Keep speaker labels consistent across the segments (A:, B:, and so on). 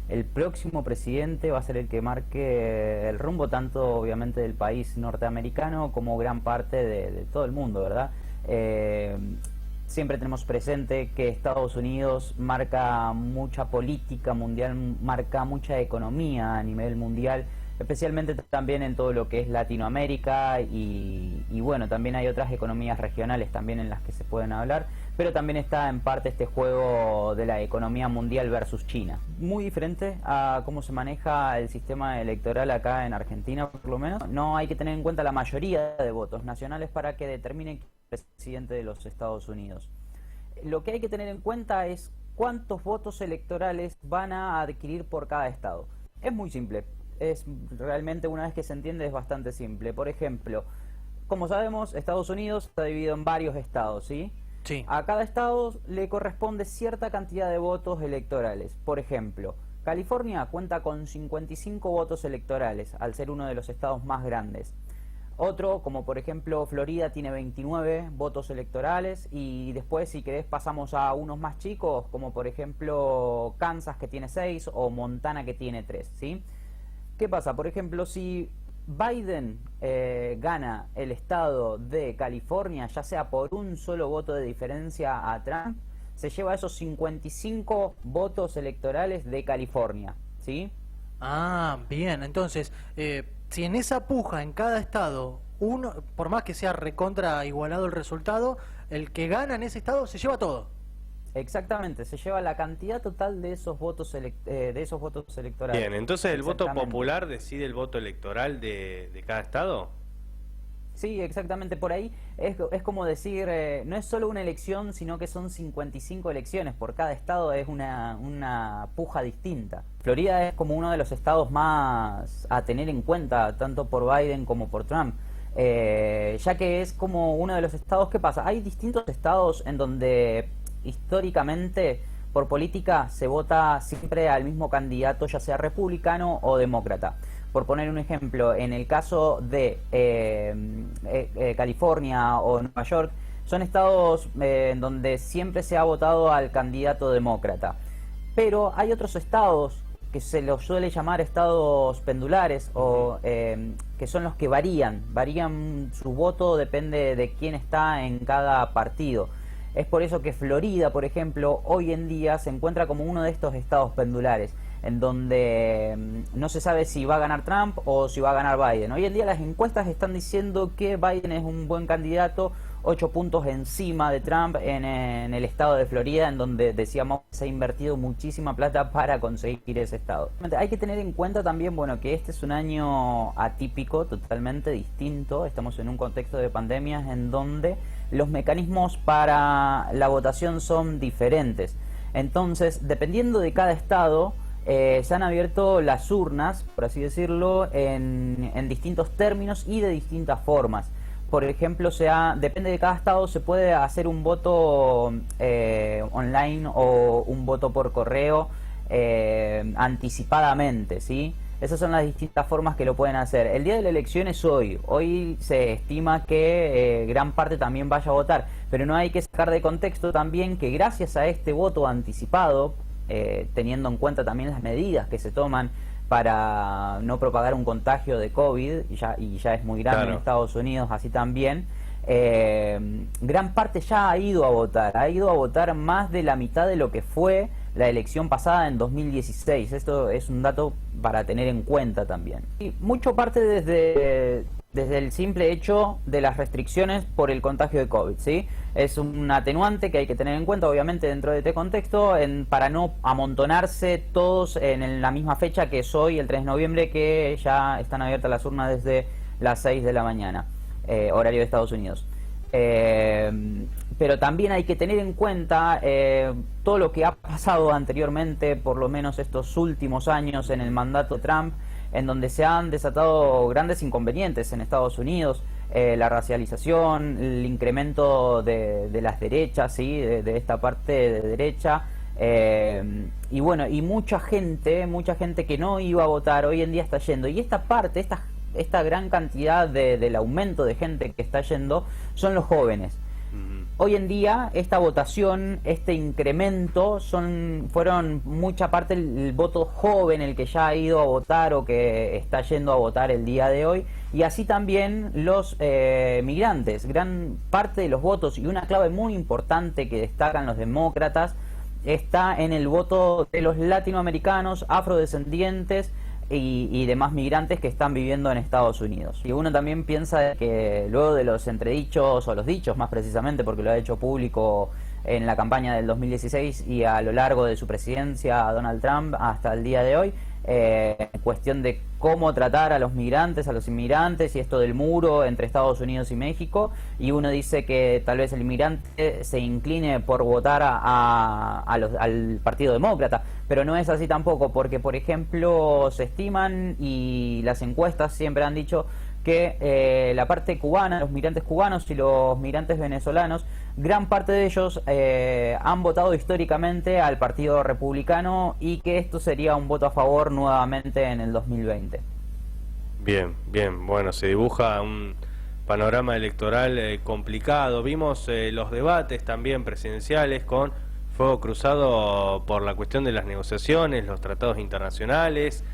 A: el próximo presidente va a ser el que marque el rumbo tanto obviamente del país norteamericano como gran parte de todo el mundo, ¿verdad? Eh, Siempre tenemos presente que Estados Unidos marca mucha política mundial, marca mucha economía a nivel mundial, especialmente también en todo lo que es Latinoamérica y bueno, también hay otras economías regionales también en las que se pueden hablar, pero también está en parte este juego de la economía mundial versus China. Muy diferente a cómo se maneja el sistema electoral acá en Argentina, por lo menos. No hay que tener en cuenta la mayoría de votos nacionales para que determinen presidente de los Estados Unidos. Lo que hay que tener en cuenta es cuántos votos electorales van a adquirir por cada estado. Es muy simple, es realmente, una vez que se entiende, es bastante simple. Por ejemplo, como sabemos, Estados Unidos está dividido en varios estados, ¿sí?
B: Sí.
A: A cada estado le corresponde cierta cantidad de votos electorales. Por ejemplo, California cuenta con 55 votos electorales, al ser uno de los estados más grandes. Otro, como por ejemplo Florida, tiene 29 votos electorales, y después, si querés, pasamos a unos más chicos, como por ejemplo Kansas, que tiene 6, o Montana, que tiene 3, ¿sí? ¿Qué pasa? Por ejemplo, si Biden gana el estado de California, ya sea por un solo voto de diferencia a Trump, se lleva esos 55 votos electorales de California, ¿sí?
B: Ah, bien. Entonces, si en esa puja en cada estado, uno, por más que sea recontra igualado el resultado, el que gana en ese estado se lleva todo.
A: Exactamente, se lleva la cantidad total de esos votos electorales.
C: Bien, entonces el voto
A: Exactamente.
C: popular decide el voto electoral de cada estado.
A: Sí, exactamente, por ahí es como decir, no es solo una elección, sino que son 55 elecciones, por cada estado es una puja distinta. Florida es como uno de los estados más a tener en cuenta, tanto por Biden como por Trump, ya que es como uno de los estados. ¿Qué pasa? Hay distintos estados en donde históricamente, por política, se vota siempre al mismo candidato, ya sea republicano o demócrata. Por poner un ejemplo, en el caso de California o Nueva York, son estados en donde siempre se ha votado al candidato demócrata. Pero hay otros estados que se los suele llamar estados pendulares, o que son los que varían su voto, depende de quién está en cada partido. Es por eso que Florida, por ejemplo, hoy en día se encuentra como uno de estos estados pendulares, en donde no se sabe si va a ganar Trump o si va a ganar Biden. Hoy en día las encuestas están diciendo que Biden es un buen candidato, 8 puntos encima de Trump en el estado de Florida, en donde decíamos se ha invertido muchísima plata para conseguir ese estado. Hay que tener en cuenta también, bueno, que este es un año atípico, totalmente distinto. Estamos en un contexto de pandemias en donde los mecanismos para la votación son diferentes. Entonces, dependiendo de cada estado, se han abierto las urnas, por así decirlo, en distintos términos y de distintas formas. Por ejemplo, depende de cada estado, se puede hacer un voto online o un voto por correo anticipadamente, ¿sí? Esas son las distintas formas que lo pueden hacer. El día de la elección es hoy. Hoy se estima que gran parte también vaya a votar, pero no hay que sacar de contexto también que gracias a este voto anticipado, teniendo en cuenta también las medidas que se toman para no propagar un contagio de COVID, y ya es muy grande, claro, en Estados Unidos, así también, gran parte ya ha ido a votar más de la mitad de lo que fue la elección pasada en 2016. Esto es un dato para tener en cuenta también. Y mucho parte desde el simple hecho de las restricciones por el contagio de COVID, ¿sí? Es un atenuante que hay que tener en cuenta, obviamente, dentro de este contexto, para no amontonarse todos en la misma fecha, que es hoy, el 3 de noviembre, que ya están abiertas las urnas desde las 6 de la mañana, horario de Estados Unidos. Pero también hay que tener en cuenta todo lo que ha pasado anteriormente, por lo menos estos últimos años en el mandato de Trump, en donde se han desatado grandes inconvenientes en Estados Unidos, la racialización, el incremento de las derechas, ¿sí? de esta parte de derecha, y bueno, y mucha gente que no iba a votar hoy en día está yendo, y esta gran cantidad del aumento de gente que está yendo son los jóvenes. hoy en día esta votación, este incremento, fueron mucha parte el voto joven, el que ya ha ido a votar o que está yendo a votar el día de hoy, y así también los migrantes. Gran parte de los votos, y una clave muy importante que destacan los demócratas, está en el voto de los latinoamericanos, afrodescendientes y demás migrantes que están viviendo en Estados Unidos. Y uno también piensa que luego de los entredichos, o los dichos más precisamente, porque lo ha hecho público en la campaña del 2016 y a lo largo de su presidencia Donald Trump hasta el día de hoy, cuestión de cómo tratar a los migrantes, a los inmigrantes, y esto del muro entre Estados Unidos y México, y uno dice que tal vez el inmigrante se incline por votar al Partido Demócrata, pero no es así tampoco, porque por ejemplo se estiman, y las encuestas siempre han dicho que la parte cubana, los migrantes cubanos y los migrantes venezolanos, gran parte de ellos han votado históricamente al Partido Republicano, y que esto sería un voto a favor nuevamente en el 2020.
C: Bien, bien. Bueno, se dibuja un panorama electoral complicado. Vimos los debates también presidenciales con fuego cruzado por la cuestión de las negociaciones, los tratados internacionales.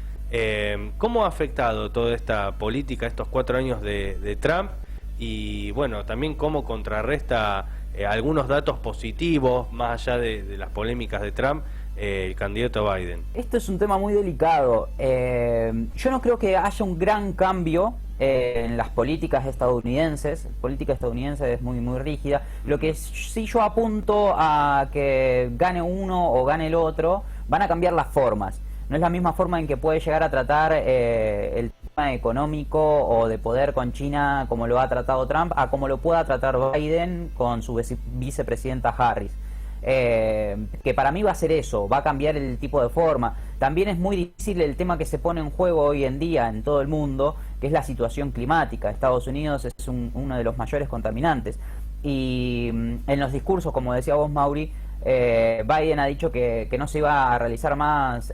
C: ¿Cómo ha afectado toda esta política, estos 4 años de Trump? Y bueno, también cómo contrarresta algunos datos positivos, más allá de las polémicas de Trump, el candidato Biden.
A: Esto es un tema muy delicado. Yo no creo que haya un gran cambio en las políticas estadounidenses. La política estadounidense es muy rígida. Lo que sí yo apunto a que gane uno o gane el otro, van a cambiar las formas. No es la misma forma en que puede llegar a tratar el tema económico o de poder con China, como lo ha tratado Trump, a como lo pueda tratar Biden con su vicepresidenta Harris. Que para mí va a ser eso, va a cambiar el tipo de forma. También es muy difícil el tema que se pone en juego hoy en día en todo el mundo, que es la situación climática. Estados Unidos es uno de los mayores contaminantes. Y en los discursos, como decía vos, Mauri, Biden ha dicho que no se iba a realizar más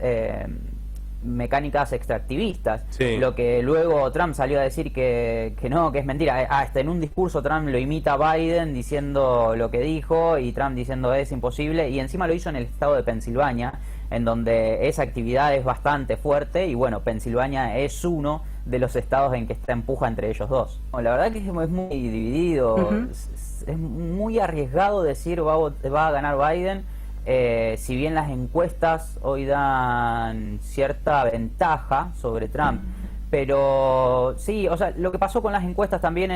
A: mecánicas extractivistas, sí. Lo que luego Trump salió a decir que no, que es mentira. Hasta en un discurso Trump lo imita a Biden diciendo lo que dijo, y Trump diciendo es imposible, y encima lo hizo en el estado de Pensilvania, en donde esa actividad es bastante fuerte, y bueno, Pensilvania es uno de los estados en que está en puja entre ellos dos. La verdad que es muy dividido. Es muy arriesgado decir va a ganar Biden, si bien las encuestas hoy dan cierta ventaja sobre Trump, pero sí, o sea, lo que pasó con las encuestas también,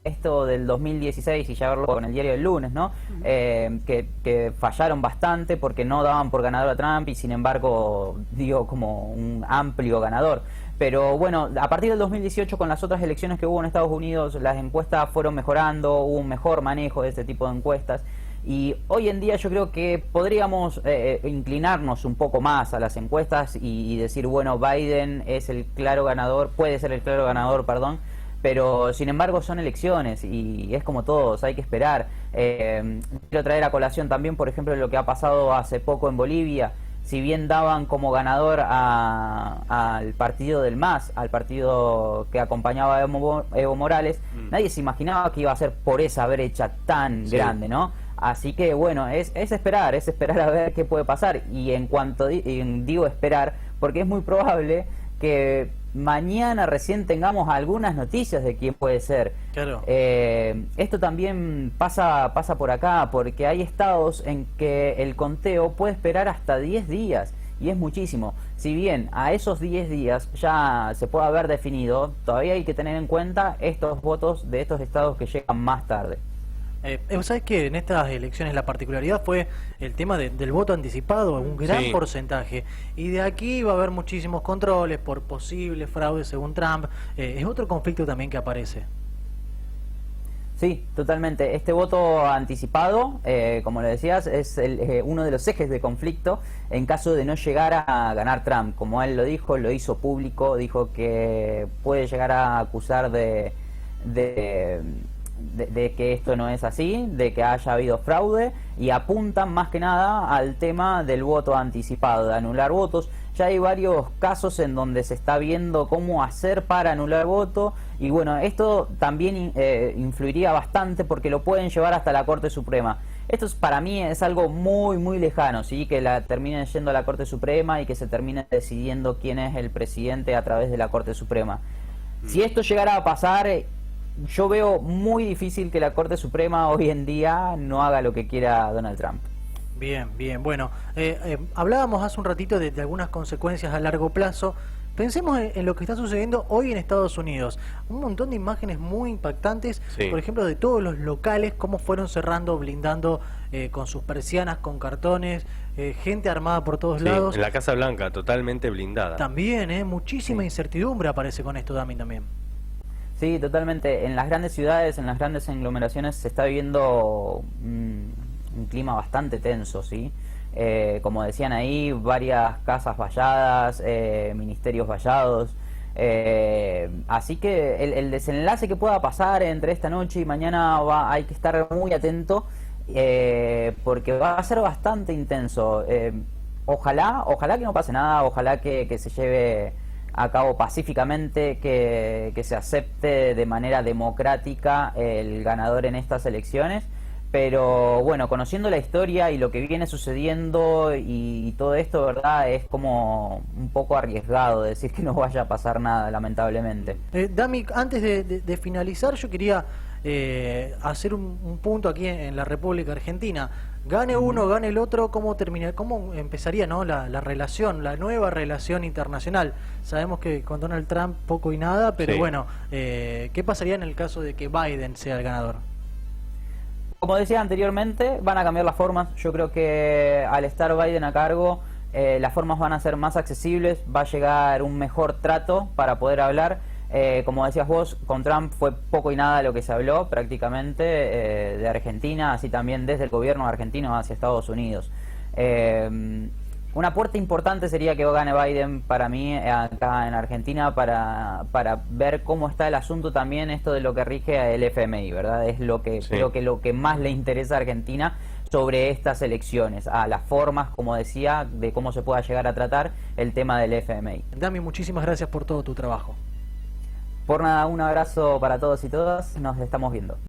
A: esto del 2016, y ya verlo con el diario del lunes, ¿no? Que fallaron bastante porque no daban por ganador a Trump, y sin embargo dio como un amplio ganador. Pero bueno, a partir del 2018, con las otras elecciones que hubo en Estados Unidos, las encuestas fueron mejorando, hubo un mejor manejo de este tipo de encuestas, y hoy en día yo creo que podríamos inclinarnos un poco más a las encuestas y decir, bueno, Biden es el claro ganador, puede ser el claro ganador, perdón, pero sin embargo son elecciones y es como todos, hay que esperar. Quiero traer a colación también, por ejemplo, lo que ha pasado hace poco en Bolivia. Si bien daban como ganador al partido del MAS, al partido que acompañaba a Evo Morales, nadie se imaginaba que iba a ser por esa brecha tan grande, ¿no? Así que bueno, es esperar a ver qué puede pasar. Y en cuanto digo esperar, porque es muy probable que mañana recién tengamos algunas noticias de quién puede ser.
B: Claro.
A: Esto también pasa por acá, porque hay estados en que el conteo puede esperar hasta 10 días, y es muchísimo. Si bien a esos 10 días ya se puede haber definido, todavía hay que tener en cuenta estos votos de estos estados que llegan más tarde.
B: ¿Sabes qué? En estas elecciones la particularidad fue el tema del voto anticipado, un gran porcentaje, y de aquí va a haber muchísimos controles por posibles fraudes según Trump. Es otro conflicto también que aparece.
A: Sí, totalmente. Este voto anticipado, como le decías, es uno de los ejes de conflicto en caso de no llegar a ganar Trump. Como él lo dijo, lo hizo público, dijo que puede llegar a acusar de que esto no es así, de que haya habido fraude, y apuntan más que nada al tema del voto anticipado, de anular votos. ya hay varios casos en donde se está viendo cómo hacer para anular el voto, y bueno, esto también influiría bastante porque lo pueden llevar hasta la Corte Suprema. Esto para mí es algo muy muy lejano, ¿sí? Que la terminen yendo a la Corte Suprema y que se termine decidiendo quién es el presidente a través de la Corte Suprema. Si esto llegara a pasar, yo veo muy difícil que la Corte Suprema hoy en día no haga lo que quiera Donald Trump.
B: Bien, bien. Bueno, hablábamos hace un ratito de algunas consecuencias a largo plazo. Pensemos en lo que está sucediendo hoy en Estados Unidos. Un montón de imágenes muy impactantes,
C: Sí.
B: por ejemplo, de todos los locales, cómo fueron cerrando, blindando con sus persianas, con cartones, gente armada por todos
C: Sí,
B: lados.
C: en la Casa Blanca, totalmente blindada.
B: También, muchísima
A: Sí.
B: incertidumbre aparece con esto, Dami, también.
A: Sí, totalmente. En las grandes ciudades, en las grandes aglomeraciones se está viviendo un clima bastante tenso, ¿sí? Como decían ahí, varias casas valladas, ministerios vallados. Así que el desenlace que pueda pasar entre esta noche y mañana hay que estar muy atento, porque va a ser bastante intenso. Ojalá que no pase nada, ojalá que se lleve a cabo pacíficamente, que se acepte de manera democrática el ganador en estas elecciones. Pero bueno, conociendo la historia y lo que viene sucediendo y todo esto, ¿verdad? Es como un poco arriesgado decir que no vaya a pasar nada, lamentablemente.
B: Dami, antes de finalizar, yo quería hacer un punto aquí en la República Argentina. Gane uno, gane el otro, ¿cómo empezaría, ¿no? la relación, la nueva relación internacional? Sabemos que con Donald Trump poco y nada, pero
C: Sí.
B: bueno, ¿qué pasaría en el caso de que Biden sea el ganador?
A: Como decía anteriormente, van a cambiar las formas. Yo creo que al estar Biden a cargo, las formas van a ser más accesibles, va a llegar un mejor trato para poder hablar. Como decías vos, con Trump fue poco y nada lo que se habló prácticamente de Argentina, así también desde el gobierno argentino hacia Estados Unidos. Una puerta importante sería que gane Biden para mí acá en Argentina para ver cómo está el asunto también, esto de lo que rige el FMI, ¿verdad? Es lo que
C: Sí.
A: creo que lo que más le interesa a Argentina sobre estas elecciones, a las formas, como decía, de cómo se pueda llegar a tratar el tema del FMI.
B: Dami, muchísimas gracias por todo tu trabajo.
A: Por nada, un abrazo para todos y todas, nos estamos viendo.